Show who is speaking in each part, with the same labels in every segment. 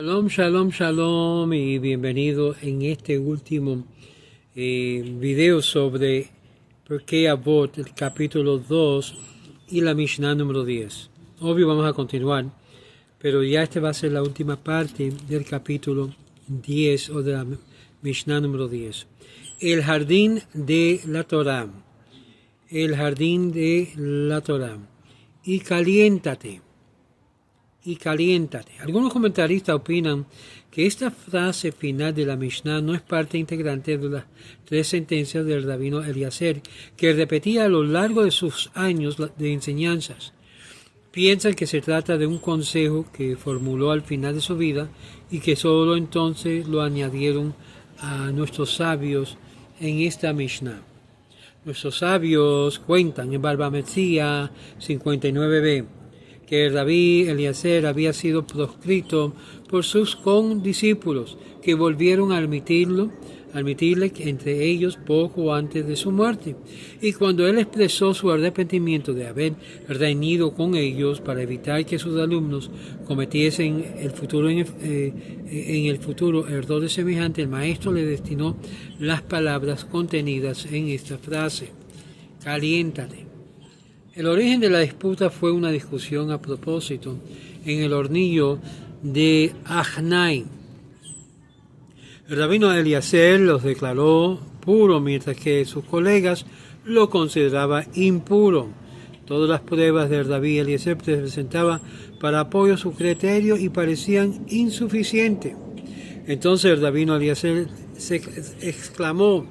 Speaker 1: Shalom, shalom, shalom y bienvenido en este último video sobre Pirkei Avot, el capítulo 2 y la Mishnah número 10. Obvio vamos a continuar, pero ya esta va a ser la última parte del capítulo 10 o de la Mishnah número 10. El jardín de la Torah. El jardín de la Torah. Y caliéntate. Algunos comentaristas opinan que esta frase final de la Mishnah no es parte integrante de las tres sentencias del rabino Eliezer, que repetía a lo largo de sus años de enseñanzas. Piensan que se trata de un consejo que formuló al final de su vida y que solo entonces lo añadieron a nuestros sabios en esta Mishnah. Nuestros sabios cuentan en Baba Metzia 59b que el rabí Eliezer había sido proscrito por sus condiscípulos, que volvieron a admitirle entre ellos poco antes de su muerte. Y cuando él expresó su arrepentimiento de haber reñido con ellos para evitar que sus alumnos cometiesen en el futuro errores semejantes, el maestro le destinó las palabras contenidas en esta frase: caliéntate. El origen de la disputa fue una discusión a propósito en el hornillo de Ajnai. El rabino Eliezer los declaró puro, mientras que sus colegas lo consideraban impuro. Todas las pruebas del rabí Eliezer presentaban para apoyo su criterio y parecían insuficientes. Entonces el rabino Eliezer se exclamó: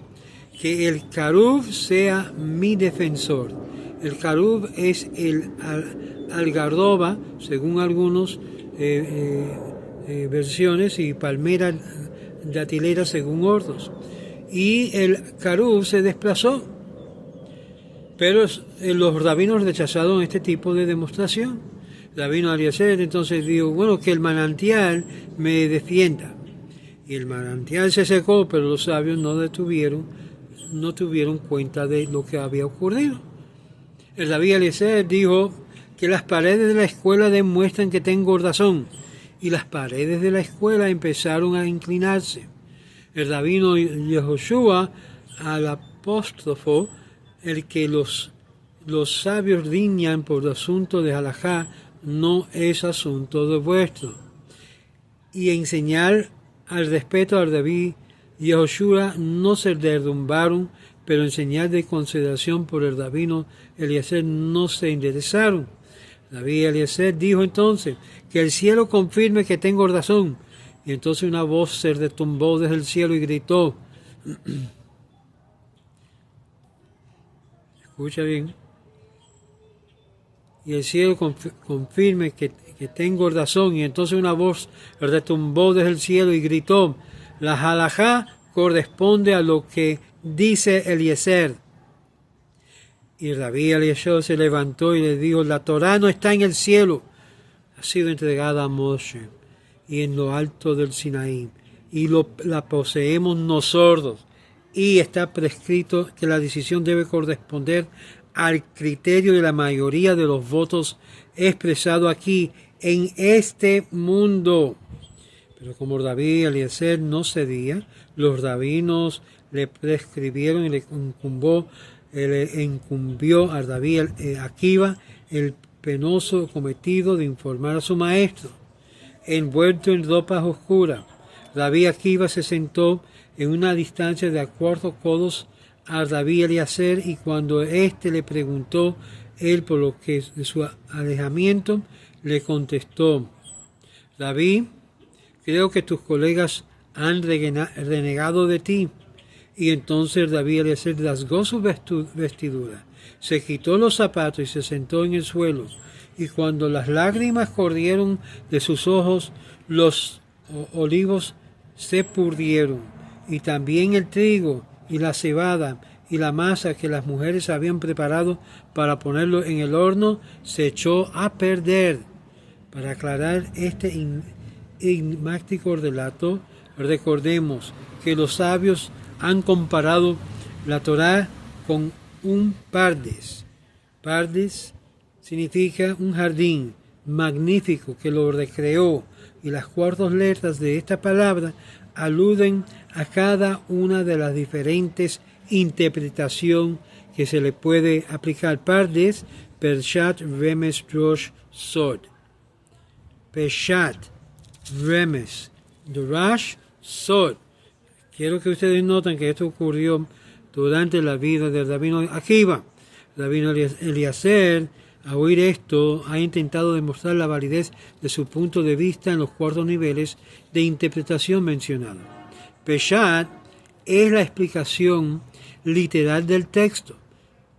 Speaker 1: que el Karub sea mi defensor. El Karub es el algarroba, según algunas versiones, y palmera datilera, según otros. Y el Karub se desplazó. Pero los rabinos rechazaron este tipo de demostración. El rabino Eliezer entonces dijo: bueno, que el manantial me defienda. Y el manantial se secó, pero los sabios no tuvieron cuenta de lo que había ocurrido. El rabí Eliezer dijo que las paredes de la escuela demuestran que tengo razón, y las paredes de la escuela empezaron a inclinarse. El rabino Yehoshua al apóstrofo, el que los sabios riñan por asunto de halajá, no es asunto de vuestro. Y enseñar al respeto al rabí Yehoshua no se derrumbaron, pero en señal de consideración por el rabino Eliezer no se enderezaron. El rabí Eliezer dijo entonces: que el cielo confirme que tengo razón. Y entonces una voz se retumbó desde el cielo y gritó. Escucha bien. Y el cielo confirme que tengo razón. Y entonces una voz retumbó desde el cielo y gritó: la halajá corresponde a lo que dice Eliezer. Y el rabí Eliezer se levantó y le dijo: la Torá no está en el cielo, ha sido entregada a Moshe y en lo alto del Sinaí, y la poseemos nosotros, y está prescrito que la decisión debe corresponder al criterio de la mayoría de los votos expresados aquí en este mundo. Pero como el rabí Eliezer no cedía, los rabinos le prescribieron y le incumbió al rabí Akiva el penoso cometido de informar a su maestro. Envuelto en ropas oscuras, rabí Akiva se sentó en una distancia de 4 codos al rabí Eliezer, y cuando éste le preguntó él por lo que de su alejamiento, le contestó: rabí, creo que tus colegas han renegado de ti. Y entonces rabí Eliezer rasgó su vestidura, se quitó los zapatos y se sentó en el suelo. Y cuando las lágrimas corrieron de sus ojos, los olivos se pudrieron, y también el trigo y la cebada y la masa que las mujeres habían preparado para ponerlo en el horno se echó a perder. Para aclarar este enigmático relato, recordemos que los sabios han comparado la Torá con un pardes. Pardes significa un jardín magnífico que lo recreó y las 4 letras de esta palabra aluden a cada una de las diferentes interpretaciones que se le puede aplicar. Pardes, Peshat, Remes, Drosh, Sod. Peshat, Remes, Drosh, Sod. Quiero que ustedes noten que esto ocurrió durante la vida del rabino Akiva. El rabino Eliezer, a oír esto, ha intentado demostrar la validez de su punto de vista en los 4 niveles de interpretación mencionados. Peshat es la explicación literal del texto.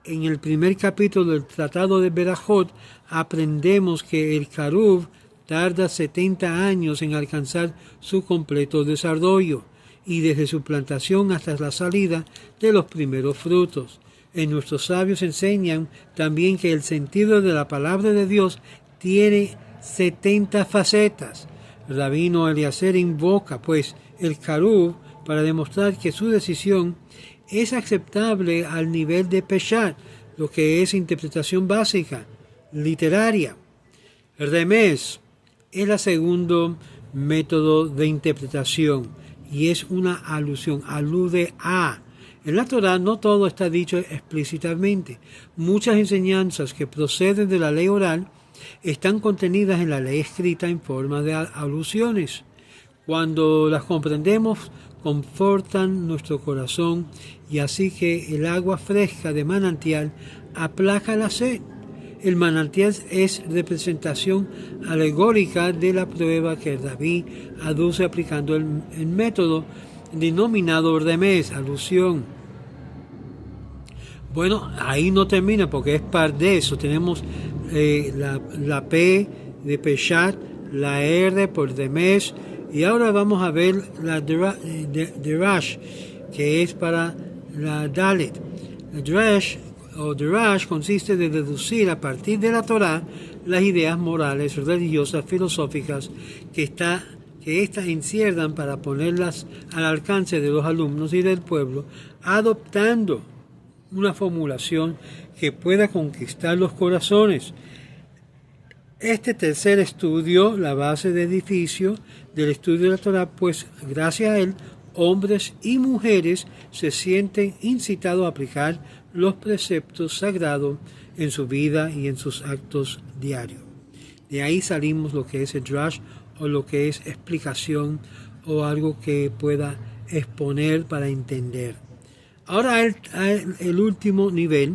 Speaker 1: En el primer capítulo del Tratado de Berajot aprendemos que el Karub tarda 70 años en alcanzar su completo desarrollo, y desde su plantación hasta la salida de los primeros frutos. Nuestros sabios enseñan también que el sentido de la palabra de Dios tiene 70 facetas. El rabino Eliezer invoca, pues, el Karub para demostrar que su decisión es aceptable al nivel de Peshat, lo que es interpretación básica, literaria. El Remes es el segundo método de interpretación y es una alusión, alude a. En la Torá no todo está dicho explícitamente. Muchas enseñanzas que proceden de la ley oral están contenidas en la ley escrita en forma de alusiones. Cuando las comprendemos, confortan nuestro corazón, y así que el agua fresca de manantial aplaca la sed. El manantial es representación alegórica de la prueba que David aduce aplicando el método denominado Remes, alusión. Bueno, ahí no termina porque es Pardes. Tenemos la P de Peshat, la R por Remes, y ahora vamos a ver la Derash, que es para la Dalet. La Derash consiste de deducir a partir de la Torá las ideas morales, religiosas, filosóficas que éstas encierran para ponerlas al alcance de los alumnos y del pueblo, adoptando una formulación que pueda conquistar los corazones. Este tercer estudio, la base de edificio del estudio de la Torá, pues gracias a él, hombres y mujeres se sienten incitados a aplicar los preceptos sagrados en su vida y en sus actos diarios. De ahí salimos lo que es el drash, o lo que es explicación, o algo que pueda exponer para entender. Ahora el último nivel,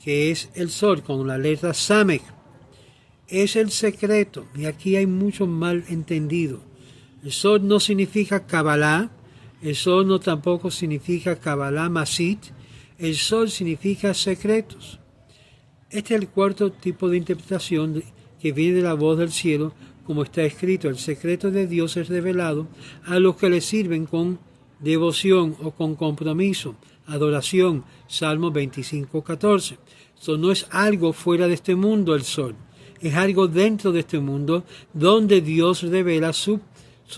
Speaker 1: que es el Sod, con la letra Samek, es el secreto, y aquí hay mucho mal entendido. El Sod no significa Kabbalah, el Sod no tampoco significa Kabbalah Masit, el Sod significa secretos. Este es el cuarto tipo de interpretación que viene de la voz del cielo, como está escrito: el secreto de Dios es revelado a los que le sirven con devoción o con compromiso, adoración, Salmo 25:14. Esto no es algo fuera de este mundo, el Sod, es algo dentro de este mundo, donde Dios revela sus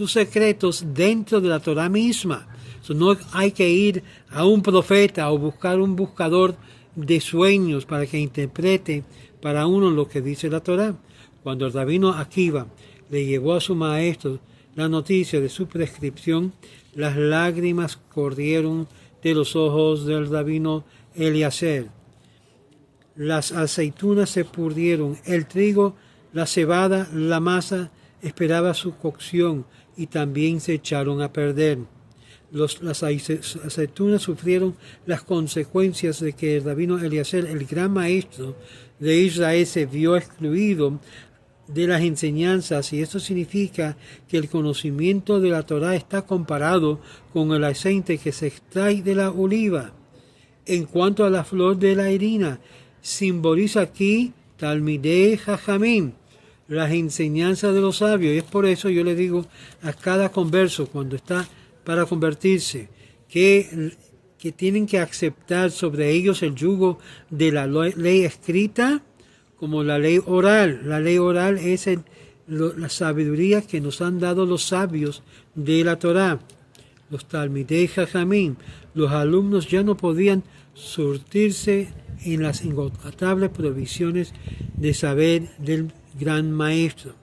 Speaker 1: secretos dentro de la Torá misma. No hay que ir a un profeta o buscar un buscador de sueños para que interprete para uno lo que dice la Torá. Cuando el rabino Akiva le llevó a su maestro la noticia de su prescripción, las lágrimas corrieron de los ojos del rabino Eliezer. Las aceitunas se pudrieron, el trigo, la cebada, la masa esperaba su cocción y también se echaron a perder. Las aceitunas sufrieron las consecuencias de que el rabino Eliezer, el gran maestro de Israel, se vio excluido de las enseñanzas, y esto significa que el conocimiento de la Torá está comparado con el aceite que se extrae de la oliva. En cuanto a la flor de la harina, simboliza aquí Talmidei Jajamim, las enseñanzas de los sabios, y es por eso yo le digo a cada converso cuando está para convertirse que tienen que aceptar sobre ellos el yugo de la ley escrita como la ley oral. La ley oral es la sabiduría que nos han dado los sabios de la Torá, los Talmidei Jajamim. Los alumnos ya no podían surtirse en las ingotables provisiones de saber del gran maestro.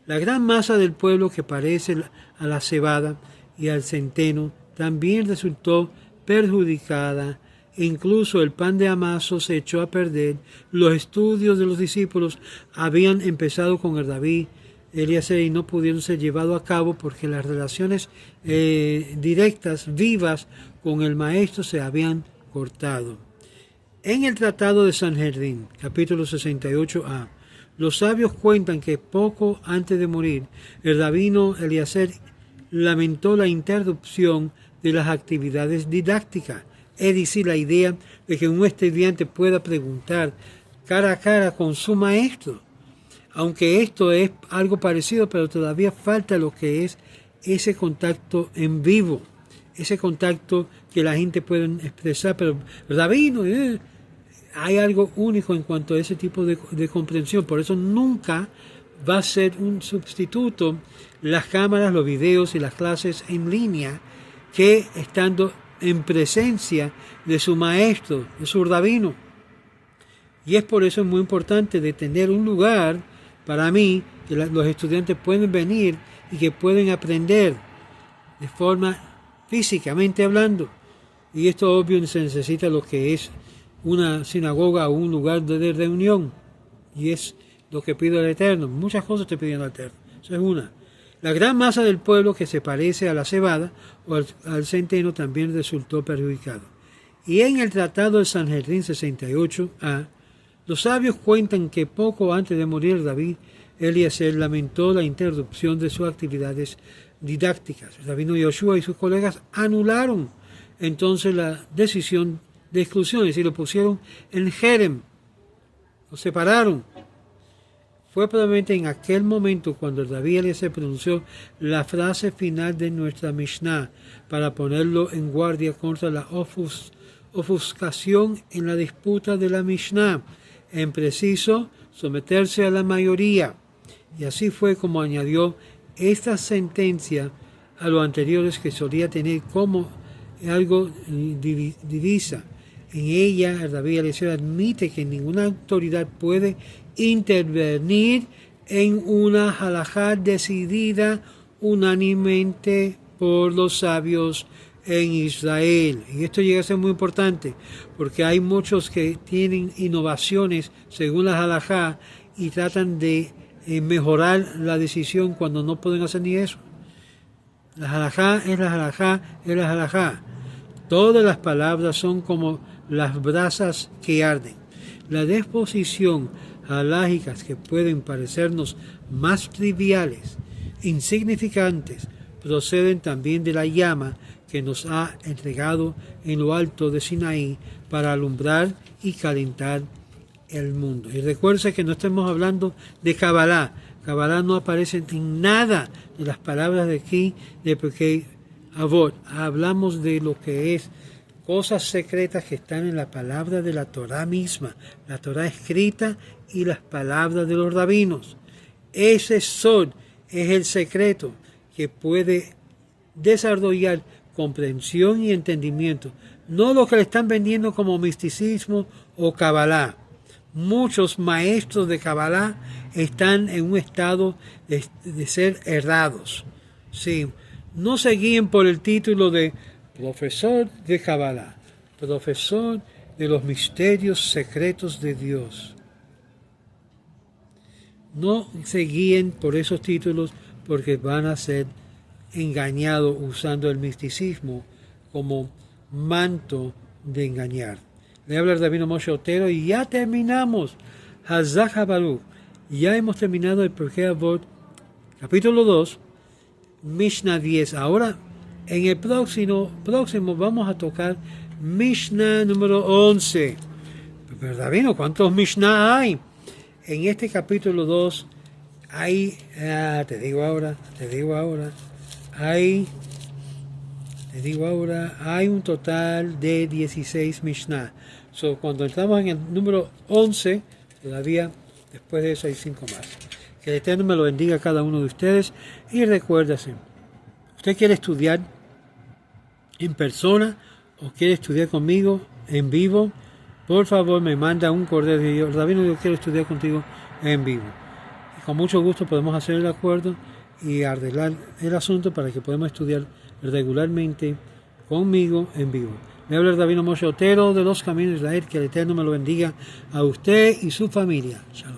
Speaker 1: La gran masa del pueblo que parece a la cebada y al centeno también resultó perjudicada. Incluso el pan de amaso se echó a perder. Los estudios de los discípulos habían empezado con el Rabí Eliezer y no pudieron ser llevados a cabo porque las relaciones directas, vivas con el maestro se habían cortado. En el Tratado de Sanhedrin, capítulo 68a, los sabios cuentan que poco antes de morir, el rabino Eliezer lamentó la interrupción de las actividades didácticas, es decir, la idea de que un estudiante pueda preguntar cara a cara con su maestro. Aunque esto es algo parecido, pero todavía falta lo que es ese contacto en vivo, ese contacto que la gente puede expresar, pero rabino, hay algo único en cuanto a ese tipo de comprensión. Por eso nunca va a ser un sustituto las cámaras, los videos y las clases en línea que estando en presencia de su maestro, de su rabino. Y es por eso muy importante de tener un lugar, para mí, que los estudiantes pueden venir y que pueden aprender de forma físicamente hablando. Y esto obvio se necesita lo que es una sinagoga o un lugar de reunión. Y es lo que pido al Eterno. Muchas cosas estoy pidiendo al Eterno. Eso es una. La gran masa del pueblo que se parece a la cebada o al centeno también resultó perjudicado. Y en el Tratado de Sanhedrin 68a, los sabios cuentan que poco antes de morir David, Eliezer lamentó la interrupción de sus actividades didácticas. El rabino Yoshua y sus colegas anularon entonces la decisión de exclusiones y lo pusieron en Jerem, lo separaron. Fue probablemente en aquel momento cuando David Eliezer pronunció la frase final de nuestra Mishnah para ponerlo en guardia contra la ofuscación en la disputa de la Mishnah, en preciso someterse a la mayoría. Y así fue como añadió esta sentencia a lo anteriores que solía tener como algo divisa. En ella, el Rabí Eliezer admite que ninguna autoridad puede intervenir en una halajá decidida unánimemente por los sabios en Israel. Y esto llega a ser muy importante, porque hay muchos que tienen innovaciones según la halajá y tratan de mejorar la decisión cuando no pueden hacer ni eso. La halajá es la halajá, es la halajá. Todas las palabras son como las brasas que arden. La disposición halágicas que pueden parecernos más triviales, insignificantes, proceden también de la llama que nos ha entregado en lo alto de Sinaí para alumbrar y calentar el mundo. Y recuerden que no estamos hablando de Kabbalah. Kabbalah no aparece en nada de las palabras de aquí, de Pirkei Avot. Hablamos de lo que es cosas secretas que están en la palabra de la Torah misma, la Torah escrita y las palabras de los rabinos. Ese sol es el secreto que puede desarrollar comprensión y entendimiento, no lo que le están vendiendo como misticismo o Kabbalah. Muchos maestros de Kabbalah están en un estado de ser errados. Sí, no se guíen por el título de profesor de Kabbalah, profesor de los misterios secretos de Dios. No se guíen por esos títulos porque van a ser engañados usando el misticismo como manto de engañar. Le habla el rabino Moshe Otero y ya terminamos. Hazak HaBaruch. Ya hemos terminado el Pirkei Avot, capítulo 2, Mishnah 10. Ahora, en el próximo vamos a tocar Mishnah número 11. Pero rabino, ¿cuántos Mishnah hay? En este capítulo 2 hay, te digo ahora, hay un total de 16 Mishnah. Cuando entramos en el número 11, todavía después de eso hay 5 más. Que el Eterno me lo bendiga a cada uno de ustedes. Y recuérdase, ¿usted quiere estudiar en persona o quiere estudiar conmigo en vivo? Por favor, me manda un correo de Rabino, yo quiero estudiar contigo en vivo. con mucho gusto podemos hacer el acuerdo y arreglar el asunto para que podamos estudiar regularmente conmigo en vivo. Me habla el Rabino Moshe Otero de Los Caminos de Israel. Que el Eterno me lo bendiga a usted y su familia. Shalom.